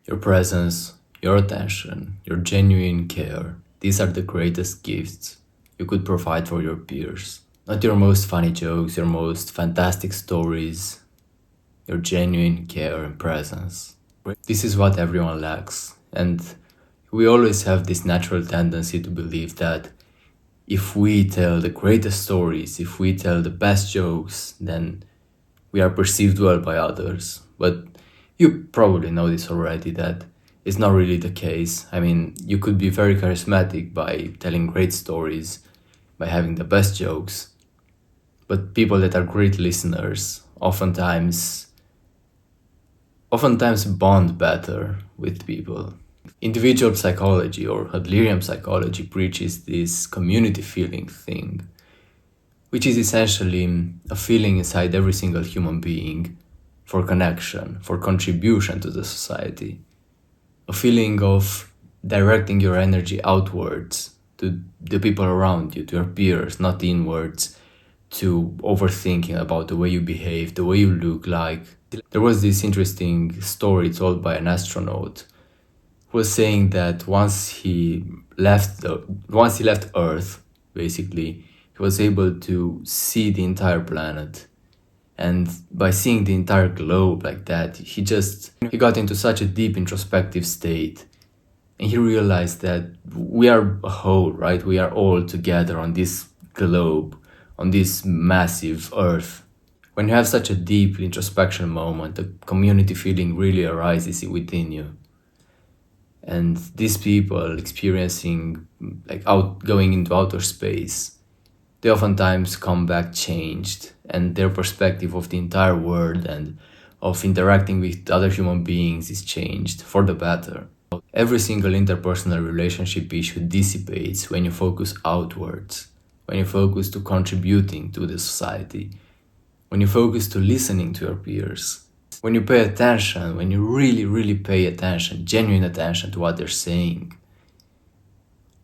Your presence, your attention, your genuine care, these are the greatest gifts you could provide for your peers. Not your most funny jokes, your most fantastic stories, your genuine care and presence. This is what everyone lacks, and we always have this natural tendency to believe that if we tell the greatest stories, if we tell the best jokes, then we are perceived well by others. But you probably know this already, that it's not really the case. I mean, you could be very charismatic by telling great stories, by having the best jokes, but people that are great listeners oftentimes bond better with people. Individual psychology or delirium psychology preaches this community feeling thing, which is essentially a feeling inside every single human being for connection, for contribution to the society. A feeling of directing your energy outwards to the people around you, to your peers, not inwards, to overthinking about the way you behave, the way you look like. There was this interesting story told by an astronaut who was saying that once he left Earth, basically, he was able to see the entire planet. And by seeing the entire globe like that, he got into such a deep introspective state. And he realized that we are a whole, right? We are all together on this globe, on this massive earth. When you have such a deep introspection moment, the community feeling really arises within you. And these people experiencing, going into outer space, they oftentimes come back changed, and their perspective of the entire world and of interacting with other human beings is changed for the better. Every single interpersonal relationship issue dissipates when you focus outwards, when you focus to contributing to the society, when you focus to listening to your peers, when you pay attention, when you really, really pay attention, genuine attention to what they're saying,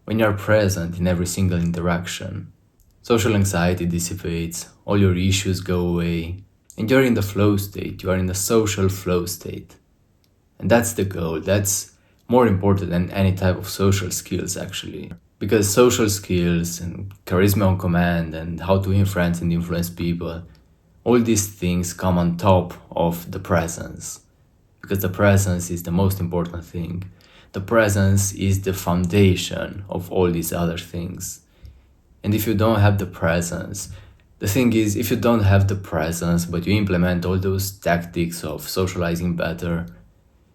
when you're present in every single interaction. Social anxiety dissipates, all your issues go away, and you're in the flow state, you are in the social flow state. And that's the goal, that's more important than any type of social skills actually. Because social skills and charisma on command and how to influence and influence people, all these things come on top of the presence. Because the presence is the most important thing. The presence is the foundation of all these other things. And if you don't have the presence, the thing is, if you don't have the presence, but you implement all those tactics of socializing better,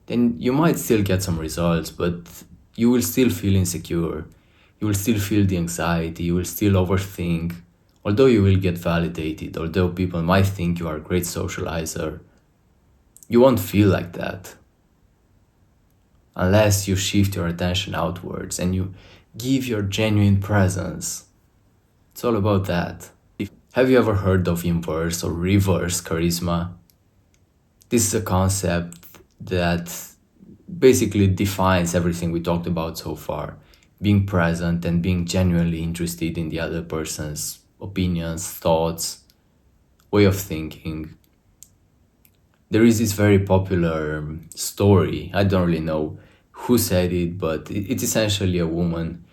then you might still get some results, but you will still feel insecure. You will still feel the anxiety, you will still overthink. Although you will get validated, although people might think you are a great socializer, you won't feel like that. Unless you shift your attention outwards and you give your genuine presence. It's all about that. Have you ever heard of inverse or reverse charisma? This is a concept that basically defines everything we talked about so far. Being present and being genuinely interested in the other person's opinions, thoughts, way of thinking. There is this very popular story, I don't really know who said it, but it's essentially a woman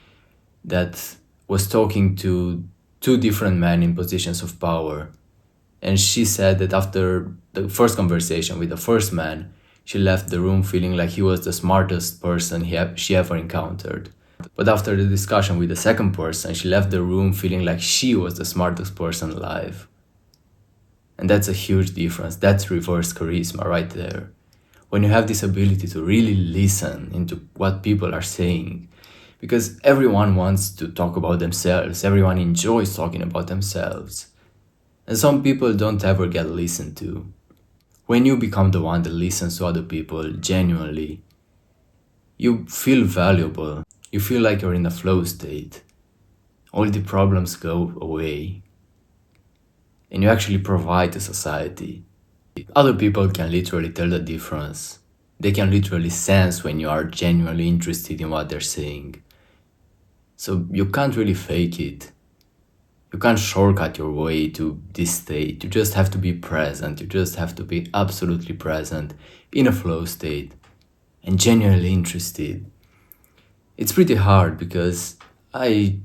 that was talking to two different men in positions of power. And she said that after the first conversation with the first man, she left the room feeling like he was the smartest person she ever encountered. But after the discussion with the second person, she left the room feeling like she was the smartest person alive. And that's a huge difference. That's reverse charisma right there. When you have this ability to really listen into what people are saying, because everyone wants to talk about themselves, everyone enjoys talking about themselves. And some people don't ever get listened to. When you become the one that listens to other people genuinely, you feel valuable. You feel like you're in a flow state. All the problems go away. And you actually provide to society. Other people can literally tell the difference. They can literally sense when you are genuinely interested in what they're saying. So you can't really fake it. You can't shortcut your way to this state. You just have to be present. You just have to be absolutely present in a flow state. and genuinely interested. It's pretty hard because I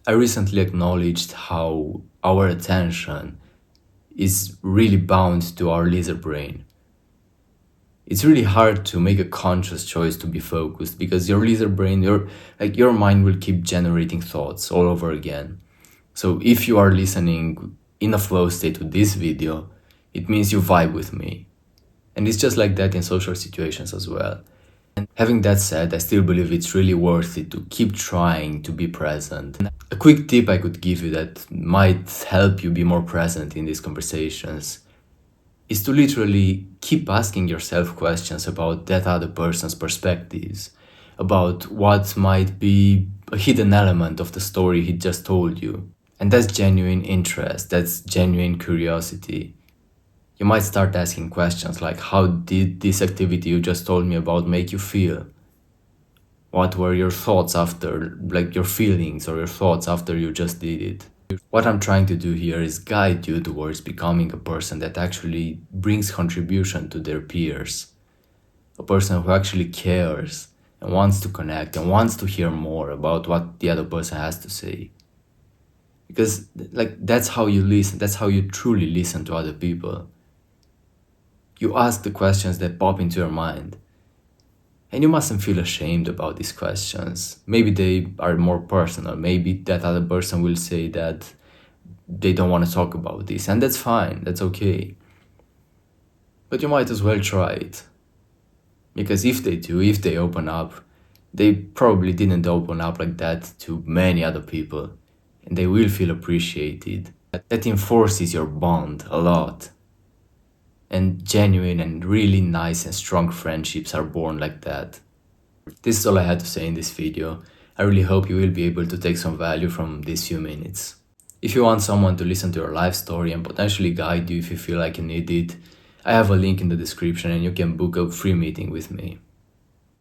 recently acknowledged how our attention is really bound to our lizard brain. It's really hard to make a conscious choice to be focused because your lizard brain, your mind will keep generating thoughts all over again. So if you are listening in a flow state to this video, it means you vibe with me. And it's just like that in social situations as well. And having that said, I still believe it's really worth it to keep trying to be present. A quick tip I could give you that might help you be more present in these conversations is to literally keep asking yourself questions about that other person's perspectives, about what might be a hidden element of the story he just told you. And that's genuine interest, that's genuine curiosity. You might start asking questions like, how did this activity you just told me about make you feel? What were your thoughts after, like your feelings or your thoughts after you just did it? What I'm trying to do here is guide you towards becoming a person that actually brings contribution to their peers. A person who actually cares and wants to connect and wants to hear more about what the other person has to say. Because that's how you listen, that's how you truly listen to other people. You ask the questions that pop into your mind. And you mustn't feel ashamed about these questions. Maybe they are more personal. Maybe that other person will say that they don't want to talk about this. And that's fine, that's okay. But you might as well try it. Because if they do, if they open up, they probably didn't open up like that to many other people. And they will feel appreciated. That enforces your bond a lot. And genuine and really nice and strong friendships are born like that. This is all I had to say in this video. I really hope you will be able to take some value from these few minutes. If you want someone to listen to your life story and potentially guide you if you feel like you need it, I have a link in the description and you can book a free meeting with me.